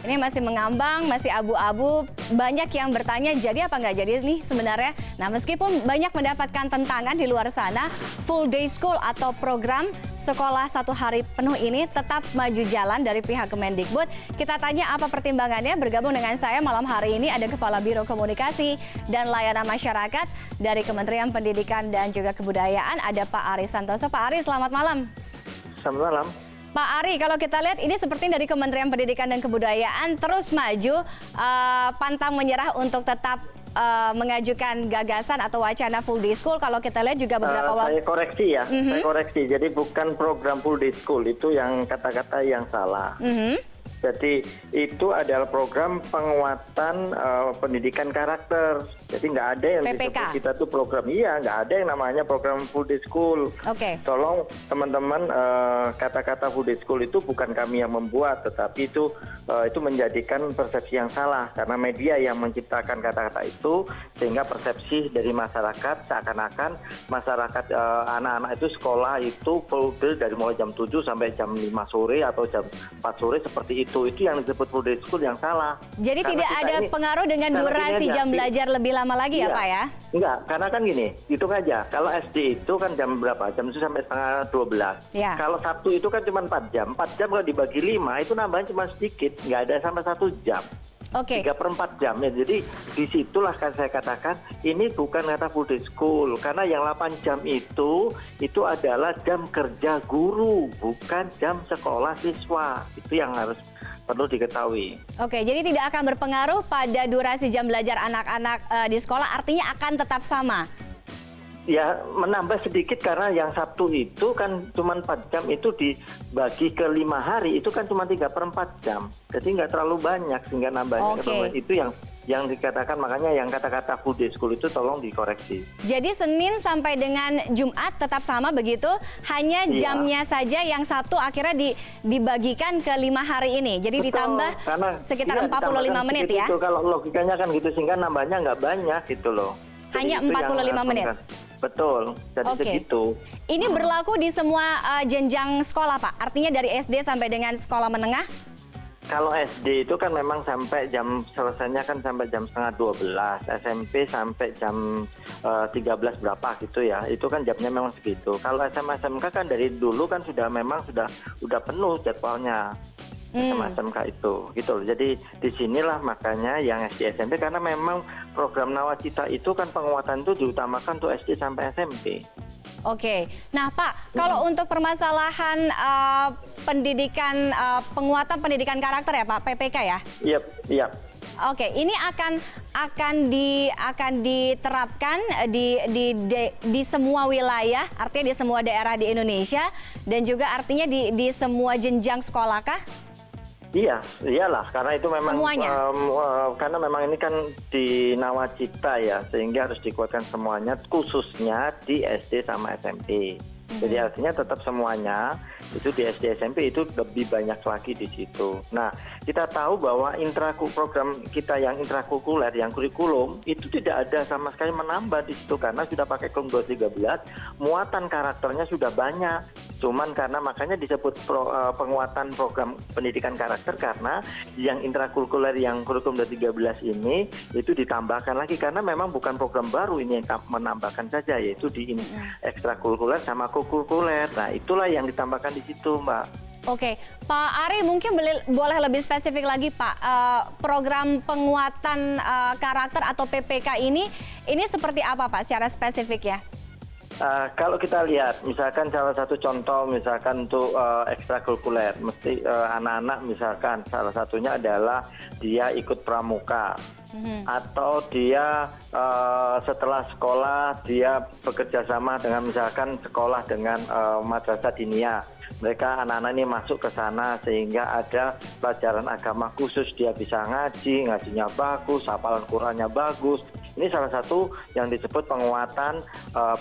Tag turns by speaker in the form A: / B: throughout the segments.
A: Ini masih mengambang, masih abu-abu. Banyak yang bertanya jadi apa nggak jadi nih sebenarnya. Nah, meskipun banyak mendapatkan tentangan di luar sana, full day school atau program sekolah 1 hari penuh ini tetap maju jalan dari pihak Kemendikbud. Kita tanya apa pertimbangannya. Bergabung dengan saya malam hari ini ada Kepala Biro Komunikasi dan Layanan Masyarakat dari Kementerian Pendidikan dan juga Kebudayaan. Ada Pak Ari Santoso. Pak Ari, selamat malam.
B: Selamat malam.
A: Pak Ari, kalau kita lihat ini seperti dari Kementerian Pendidikan dan Kebudayaan terus maju, pantang menyerah untuk tetap mengajukan gagasan atau wacana full day school. Kalau kita lihat juga beberapa waktu.
B: Saya koreksi ya, saya koreksi. Jadi bukan program full day school, itu yang kata-kata yang salah. Jadi itu adalah program penguatan pendidikan karakter. Jadi nggak ada yang disebut kita tuh program, iya nggak ada yang namanya program full day school. Tolong teman-teman, kata-kata full day school itu bukan kami yang membuat, tetapi itu menjadikan persepsi yang salah karena media yang menciptakan kata-kata itu, sehingga persepsi dari masyarakat seakan-akan masyarakat anak-anak itu sekolah itu full day dari mulai jam 7 sampai jam 5 sore atau jam 4 sore seperti itu yang disebut full day school yang salah.
A: Jadi karena tidak ada pengaruh dengan durasi jam belajar lebih lama lagi ya Pak ya?
B: Enggak, karena kan gini, hitung aja. Kalau SD itu kan jam berapa? Jam 7 sampai setengah 12.
A: Ya.
B: Kalau Sabtu itu kan cuma 4 jam. 4 jam kalau dibagi 5 itu nambahnya cuma sedikit, nggak ada sampai 1 jam. 3/4 jam ya. Jadi disitulah kan saya katakan ini bukan kata full day school, karena yang 8 jam itu adalah jam kerja guru, bukan jam sekolah siswa. Itu yang harus perlu diketahui. Jadi
A: tidak akan berpengaruh pada durasi jam belajar anak-anak di sekolah, artinya akan tetap sama.
B: Ya, menambah sedikit karena yang Sabtu itu kan cuma 4 jam, itu dibagi ke 5 hari itu kan cuma 3/4 jam. Jadi nggak terlalu banyak sehingga nambahnya. Itu yang dikatakan, makanya yang kata-kata full day school itu tolong dikoreksi. Jadi
A: Senin sampai dengan Jumat tetap sama begitu, hanya jamnya saja yang Sabtu akhirnya dibagikan ke 5 hari ini. Jadi ditambah sekitar 45 menit ya.
B: Kalau logikanya kan gitu, sehingga nambahnya nggak banyak gitu loh.
A: Hanya 45 menit.
B: Betul, jadi segitu.
A: Ini berlaku di semua jenjang sekolah Pak? Artinya dari SD sampai dengan sekolah menengah?
B: Kalau SD itu kan memang sampai jam selesainya kan sampai jam setengah 12, SMP sampai jam 13 berapa gitu ya, itu kan jamnya memang segitu. Kalau SMA SMK kan dari dulu kan sudah penuh jadwalnya. Sama SMK itu gitu loh. Jadi disinilah makanya yang SD SMP, karena memang program Nawacita itu kan penguatan itu diutamakan untuk SD sampai SMP.
A: Nah Pak, kalau untuk permasalahan pendidikan, penguatan pendidikan karakter ya Pak, PPK ya?
B: Iya.
A: Ini akan diterapkan di semua wilayah, artinya di semua daerah di Indonesia, dan juga artinya di semua jenjang sekolah kah?
B: Iya, iyalah, karena itu memang karena memang ini kan di Nawacita ya, sehingga harus dikuatkan semuanya, khususnya di SD sama SMP. Jadi artinya tetap semuanya itu di SD SMP itu lebih banyak lagi di situ. Nah, kita tahu bahwa program kita yang intrakurikuler, yang kurikulum itu tidak ada sama sekali menambah di situ, karena sudah pakai kurikulum 2013, muatan karakternya sudah banyak. Cuman karena makanya disebut penguatan program pendidikan karakter, karena yang intrakurikuler yang kurikulum 2013 ini itu ditambahkan lagi, karena memang bukan program baru ini yang menambahkan saja, yaitu di ekstrakurikuler sama kurikuler. Nah, itulah yang ditambahkan di situ, Mbak.
A: Pak Ari, mungkin boleh lebih spesifik lagi Pak, program penguatan karakter atau PPK ini seperti apa Pak secara spesifik ya?
B: Kalau kita lihat, misalkan salah satu contoh, misalkan untuk ekstrakurikuler, mesti anak-anak misalkan salah satunya adalah dia ikut pramuka, atau dia setelah sekolah dia bekerja sama dengan misalkan sekolah dengan madrasah diniyah. Mereka anak-anak ini masuk ke sana sehingga ada pelajaran agama khusus, dia bisa ngajinya bagus, hafalan Qurannya bagus. Ini salah satu yang disebut penguatan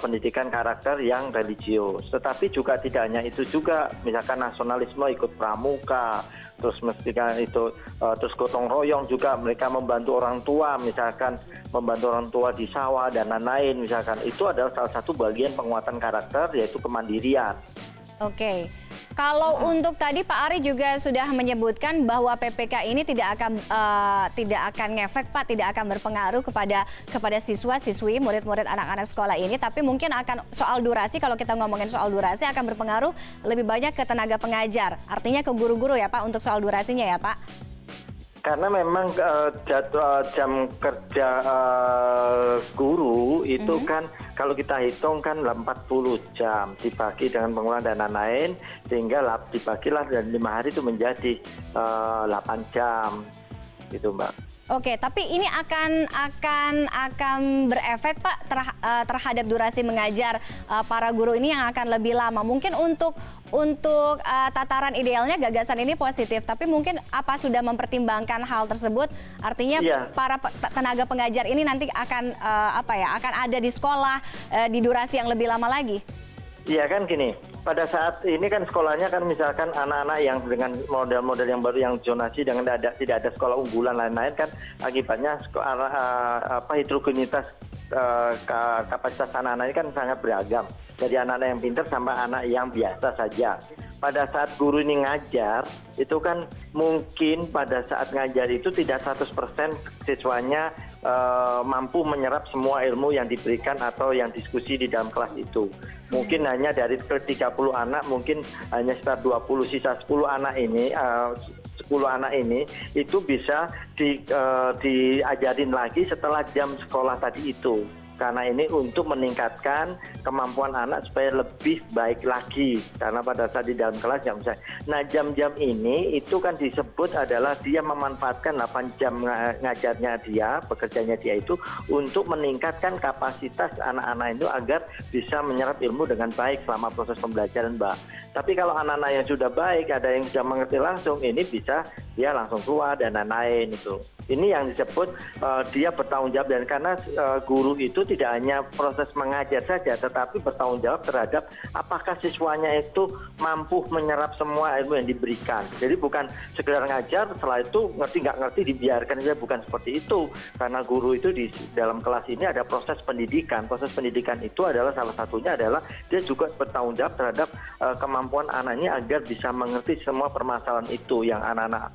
B: pendidikan karakter yang religius. Tetapi juga tidak hanya itu juga, misalkan nasionalisme ikut pramuka, terus mestikan itu terus gotong royong juga, mereka membantu orang tua, misalkan membantu orang tua di sawah dan lain-lain, misalkan itu adalah salah satu bagian penguatan karakter, yaitu kemandirian.
A: Kalau untuk tadi Pak Ari juga sudah menyebutkan bahwa PPK ini tidak akan ngefek Pak, tidak akan berpengaruh kepada siswa-siswi, murid-murid anak-anak sekolah ini, tapi mungkin akan soal durasi, kalau kita ngomongin soal durasi akan berpengaruh lebih banyak ke tenaga pengajar. Artinya ke guru-guru ya Pak untuk soal durasinya ya Pak.
B: Karena memang jam kerja guru itu kan kalau kita hitung kan 40 jam dibagi dengan pengeluaran dana lain, sehingga dibagilah dan 5 hari itu menjadi 8 jam gitu Mbak.
A: Oke, tapi ini akan berefek Pak terhadap durasi mengajar para guru ini yang akan lebih lama. Mungkin untuk tataran idealnya gagasan ini positif, tapi mungkin apa sudah mempertimbangkan hal tersebut? Artinya para tenaga pengajar ini nanti akan akan ada di sekolah di durasi yang lebih lama lagi.
B: Iya kan gini, pada saat ini kan sekolahnya kan misalkan anak-anak yang dengan model-model yang baru yang zonasi dengan tidak ada sekolah unggulan lain-lain kan akibatnya heterogenitas kapasitas anak-anak ini kan sangat beragam. Dari anak-anak yang pintar sampai anak yang biasa saja. Pada saat guru ini ngajar, itu kan mungkin pada saat ngajar itu tidak 100% siswanya mampu menyerap semua ilmu yang diberikan atau yang diskusi di dalam kelas itu. Mungkin hanya dari 30 anak, mungkin hanya sekitar 20, sisa 10 anak ini 10 anak ini itu bisa diajarin lagi setelah jam sekolah tadi itu. Karena ini untuk meningkatkan kemampuan anak supaya lebih baik lagi. Karena pada saat di dalam kelas jam saya. Nah jam-jam ini itu kan disebut adalah dia memanfaatkan 8 jam ngajarnya dia, bekerjanya dia itu untuk meningkatkan kapasitas anak-anak itu agar bisa menyerap ilmu dengan baik selama proses pembelajaran Mbak. Tapi kalau anak-anak yang sudah baik, ada yang sudah mengerti langsung, ini bisa dia langsung keluar dan lain-lain itu. Ini yang disebut dia bertanggung jawab, dan karena guru itu tidak hanya proses mengajar saja, tetapi bertanggung jawab terhadap apakah siswanya itu mampu menyerap semua ilmu yang diberikan. Jadi bukan sekedar ngajar, setelah itu ngerti nggak ngerti dibiarkan saja, bukan seperti itu. Karena guru itu di dalam kelas ini ada proses pendidikan. Proses pendidikan itu adalah salah satunya adalah dia juga bertanggung jawab terhadap kemampuan anaknya agar bisa mengerti semua permasalahan itu yang anak-anak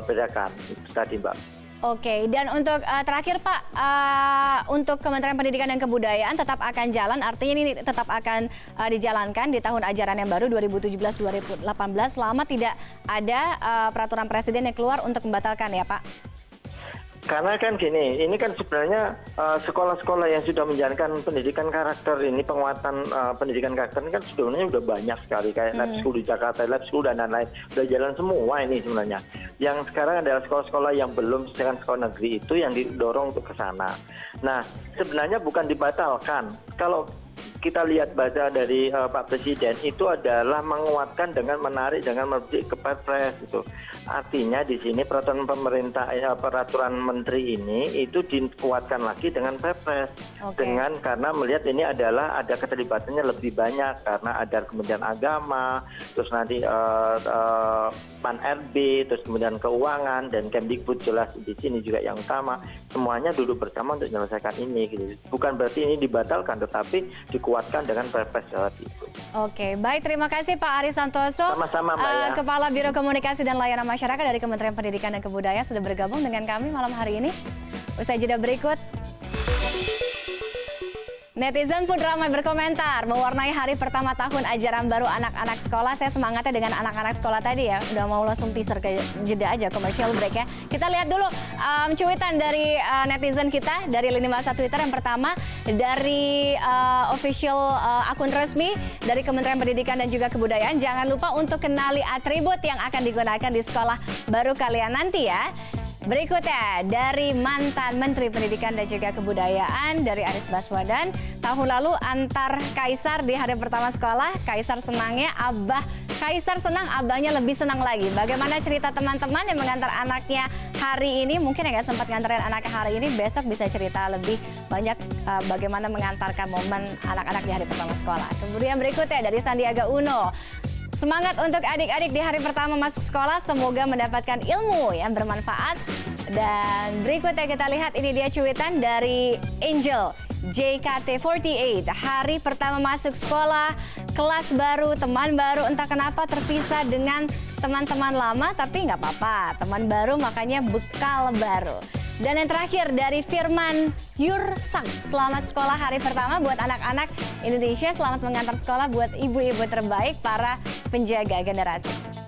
B: bedakan. Itu tadi Mbak.
A: Oke, dan untuk terakhir Pak, untuk Kementerian Pendidikan dan Kebudayaan tetap akan jalan, artinya ini tetap akan dijalankan di tahun ajaran yang baru 2017-2018 selama tidak ada peraturan presiden yang keluar untuk membatalkan ya Pak?
B: Karena kan gini, ini kan sebenarnya sekolah-sekolah yang sudah menjalankan pendidikan karakter ini, penguatan pendidikan karakter ini kan sebenarnya sudah banyak sekali. Kayak lab school di Jakarta, lab school dan lain-lain. Sudah jalan semua ini sebenarnya. Yang sekarang adalah sekolah-sekolah yang belum dengan sekolah negeri itu yang didorong untuk ke sana. Nah, sebenarnya bukan dibatalkan. Kalau kita lihat baca dari Pak Presiden itu adalah menguatkan dengan menarik dengan merujuk ke Perpres itu. Artinya di sini peraturan pemerintah peraturan menteri ini itu dikuatkan lagi dengan Perpres. Dengan karena melihat ini adalah ada keterlibatannya lebih banyak karena ada Kementerian Agama, terus nanti Pan-RB, terus kemudian keuangan dan Kemdikbud jelas di sini juga yang utama. Semuanya duduk bersama untuk menyelesaikan ini gitu. Bukan berarti ini dibatalkan, tetapi dikuatkan dengan Perpres itu.
A: Oke, baik, terima kasih Pak Ari Santoso,
B: sama-sama Mbak ya.
A: Kepala Biro Komunikasi dan Layanan Masyarakat dari Kementerian Pendidikan dan Kebudayaan sudah bergabung dengan kami malam hari ini. Usai jeda berikut, netizen pun ramai berkomentar mewarnai hari pertama tahun ajaran baru anak-anak sekolah. Saya semangatnya dengan anak-anak sekolah tadi ya. Udah mau langsung teaser ke jeda aja, commercial break ya. Kita lihat dulu cuitan dari netizen kita dari lini masa Twitter. Yang pertama dari official akun resmi dari Kementerian Pendidikan dan juga Kebudayaan. Jangan lupa untuk kenali atribut yang akan digunakan di sekolah baru kalian nanti ya. Berikutnya dari mantan Menteri Pendidikan dan juga Kebudayaan dari Anies Baswedan. Tahun lalu antar kaisar di hari pertama sekolah, kaisar senangnya abah. Kaisar senang, abahnya lebih senang lagi. Bagaimana cerita teman-teman yang mengantar anaknya hari ini? Mungkin yang nggak sempat nganterin anaknya hari ini, besok bisa cerita lebih banyak bagaimana mengantarkan momen anak-anak di hari pertama sekolah. Kemudian berikutnya dari Sandiaga Uno. Semangat untuk adik-adik di hari pertama masuk sekolah, semoga mendapatkan ilmu yang bermanfaat. Dan berikutnya kita lihat ini dia cuitan dari Angel JKT48. Hari pertama masuk sekolah, kelas baru, teman baru, entah kenapa terpisah dengan teman-teman lama, tapi nggak apa-apa. Teman baru makanya bekal baru. Dan yang terakhir dari Firman Yursang, selamat sekolah hari pertama buat anak-anak Indonesia, selamat mengantar sekolah buat ibu-ibu terbaik, para penjaga generasi.